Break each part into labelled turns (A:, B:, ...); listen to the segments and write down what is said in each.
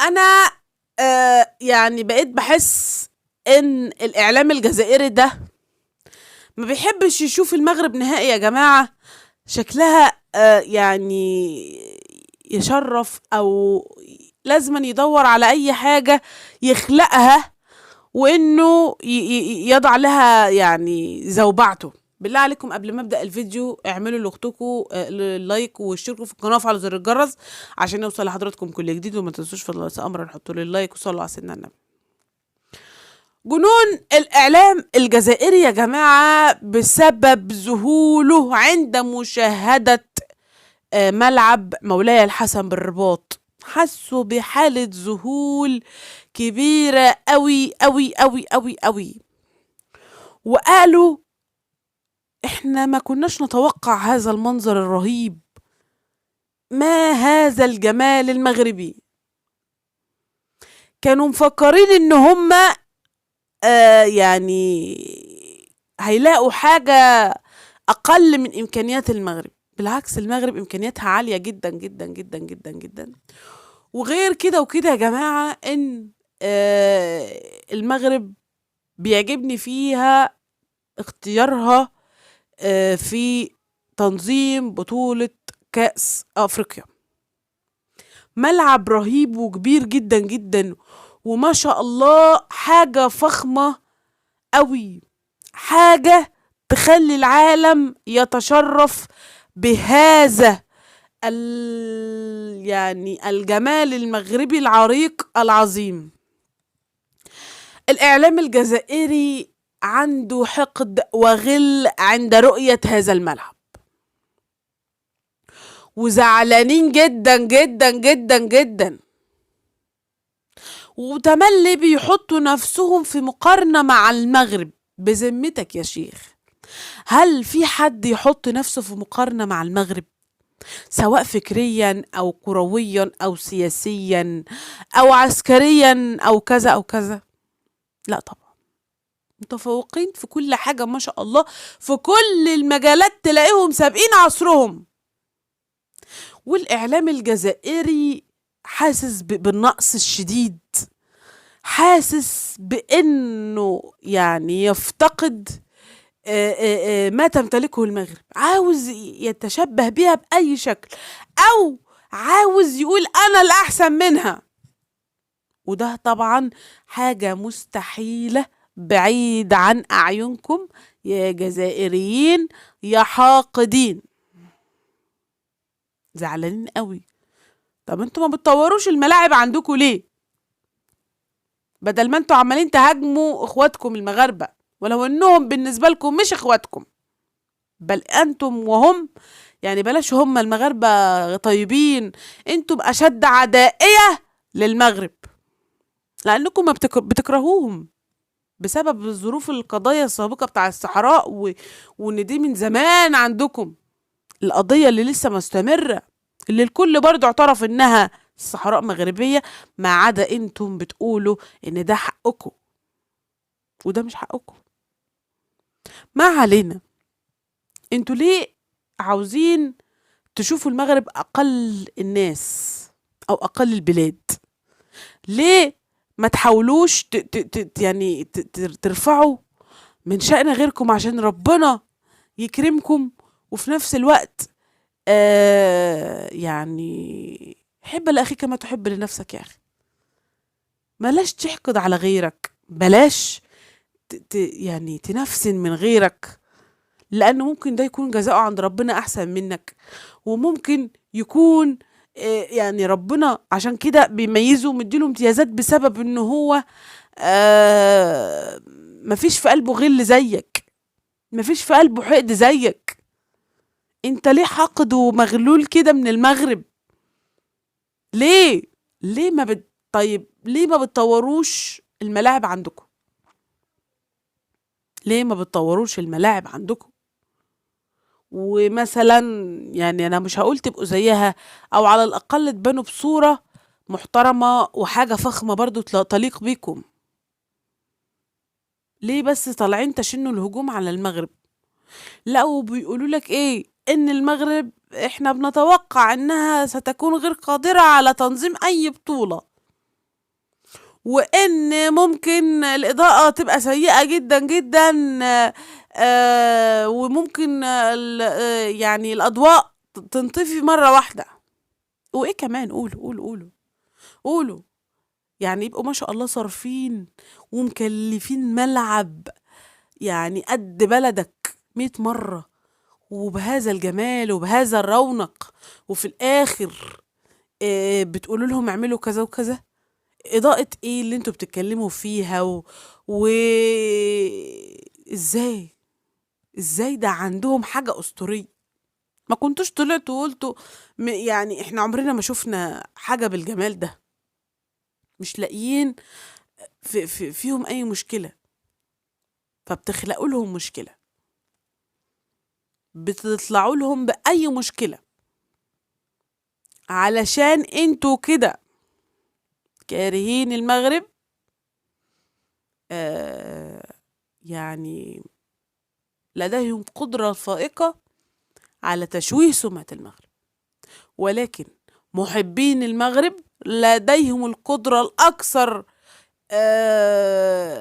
A: انا يعني بقيت بحس ان الاعلام الجزائري ده ما بيحبش يشوف المغرب نهائي يا جماعة. شكلها يعني يشرف او لازما يدور على اي حاجة يخلقها، وانه يضع لها يعني زوبعته. بالله عليكم قبل ما ابدا الفيديو اعملوا لاختكم لايك واشتركوا في القناه وفعلوا زر الجرس عشان يوصل لحضراتكم كل جديد، وما تنسوش في الله امر نحطوا لي اللايك وصلوا على سيدنا النبي. جنون الاعلام الجزائري يا جماعه بسبب ذهوله عند مشاهده ملعب مولاي الحسن بالرباط. حسوا بحاله ذهول كبيره قوي قوي قوي قوي قوي، وقالوا احنا ما كناش نتوقع هذا المنظر الرهيب، ما هذا الجمال المغربي. كانوا مفكرين ان هم يعني هيلاقوا حاجة اقل من امكانيات المغرب. بالعكس، المغرب امكانياتها عالية جدا جدا جدا جدا جدا. وغير كده وكده يا جماعة ان المغرب بيعجبني فيها اختيارها في تنظيم بطولة كأس أفريقيا. ملعب رهيب وكبير جدا جدا، وما شاء الله حاجة فخمة قوي، حاجة تخلي العالم يتشرف بهذا يعني الجمال المغربي العريق العظيم. الإعلام الجزائري عنده حقد وغل عند رؤية هذا الملعب، وزعلانين جدا جدا جدا جدا، وتملي بيحطوا نفسهم في مقارنة مع المغرب. بذمتك يا شيخ، هل في حد يحط نفسه في مقارنة مع المغرب، سواء فكريا أو كرويا أو سياسيا أو عسكريا أو كذا أو كذا؟ لا طبعا، متفوقين في كل حاجة ما شاء الله، في كل المجالات تلاقيهم سابقين عصرهم. والإعلام الجزائري حاسس بالنقص الشديد، حاسس بأنه يعني يفتقد ما تمتلكه المغرب، عاوز يتشبه بها بأي شكل، أو عاوز يقول أنا الأحسن منها. وده طبعا حاجة مستحيلة بعيد عن أعينكم يا جزائريين يا حاقدين. زعلانين قوي. طب انتوا ما بتطوروش الملاعب عندكم ليه؟ بدل ما انتوا عمالين تهاجموا اخواتكم المغاربة، ولو انهم بالنسبة لكم مش اخواتكم، بل انتم وهم، يعني بلاش هم المغاربة طيبين، انتم اشد عدائية للمغرب، لانكم ما بتكرهوهم بسبب الظروف القضايا السابقة بتاع الصحراء وان دي من زمان عندكم القضية اللي لسه مستمرة، اللي الكل برضه اعترف انها الصحراء مغربية، ما عدا انتم بتقولوا ان ده حقكم، وده مش حقكم. ما علينا. انتوا ليه عاوزين تشوفوا المغرب اقل الناس او اقل البلاد؟ ليه ما تحاولوش يعني ترفعوا من شأن غيركم عشان ربنا يكرمكم، وفي نفس الوقت يعني حب لأخيك ما تحب لنفسك يا أخي. بلاش تحقد على غيرك، بلاش يعني تنفسن من غيرك، لأنه ممكن ده يكون جزاؤه عند ربنا أحسن منك، وممكن يكون يعني ربنا عشان كده بيميزه ومديله امتيازات بسبب انه هو مفيش في قلبه غل زيك، مفيش في قلبه حقد زيك. انت ليه حاقد ومغلول كده من المغرب؟ ليه؟ ليه ما طيب ليه ما بتطوروش الملاعب عندكم؟ ليه ما بتطوروش الملاعب عندكم؟ ومثلا يعني انا مش هقول تبقوا زيها، او على الاقل تبانوا بصورة محترمة وحاجة فخمة برضو تليق بيكم. ليه بس طالعين تشنوا الهجوم على المغرب؟ لا، وبيقولوا لك ايه، ان المغرب احنا بنتوقع انها ستكون غير قادرة على تنظيم اي بطولة. وان ممكن الاضاءة تبقى سيئة جدا جدا، وممكن يعني الاضواء تنطفي مرة واحدة. وايه كمان؟ قولوا قولوا قولوا قولوا. يعني يبقوا ما شاء الله صارفين ومكلفين ملعب يعني قد بلدك 100 مرة، وبهذا الجمال وبهذا الرونق، وفي الآخر بتقولوا لهم اعملوا كذا وكذا. إضاءة ايه اللي انتوا بتتكلموا فيها ازاي؟ ازاي ده عندهم حاجة أسطورية؟ ما كنتوش طلعتوا وقلتوا يعني احنا عمرنا ما شفنا حاجة بالجمال ده، مش لاقيين فيهم أي مشكلة، فبتخلقوا لهم مشكلة، بتطلعوا لهم بأي مشكلة علشان انتوا كده كارهين المغرب. يعني لديهم قدرة فائقة على تشويه سمعة المغرب، ولكن محبين المغرب لديهم القدرة الأكثر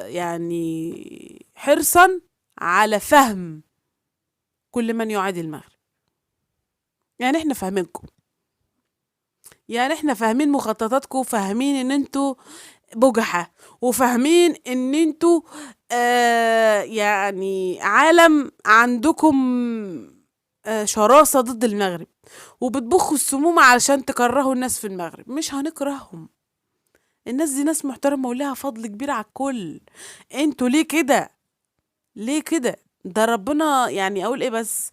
A: يعني حرصا على فهم كل من يعادي المغرب. يعني احنا فاهمينكم، يعني احنا فاهمين مخططاتكم، فاهمين ان انتوا بجحة، وفاهمين ان انتوا يعني عالم عندكم شراسة ضد المغرب، وبتبخوا السموم علشان تكرهوا الناس في المغرب. مش هنكرههم، الناس دي ناس محترمة ولها فضل كبير على الكل. انتوا ليه كده؟ ليه كده؟ ده ربنا يعني اقول ايه بس،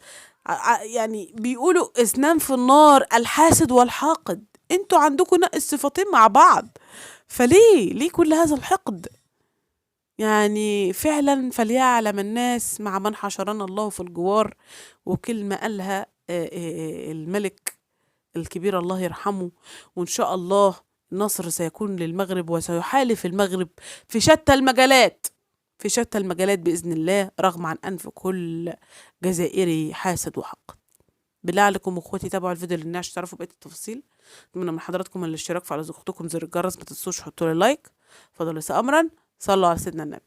A: يعني بيقولوا اثنان في النار، الحاسد والحاقد. انتوا عندكم الصفتين مع بعض، فليه كل هذا الحقد؟ يعني فعلا فليعلم الناس مع من حشرنا الله في الجوار. وكلمة قالها الملك الكبير الله يرحمه. وإن شاء الله النصر سيكون للمغرب، وسيحالف المغرب في شتى المجالات، في شتى المجالات بإذن الله، رغم عن أنف كل جزائري حاسد وحقد. بالله عليكم اخواتي تابعوا الفيديو للناس تعرفوا بقية التفاصيل. اتمنى من حضراتكم الاشتراك، فعلى زر اختكم زر الجرس، ما تنسوش حطوا لي لايك. فضل ليس امرا، صلوا على سيدنا النبي.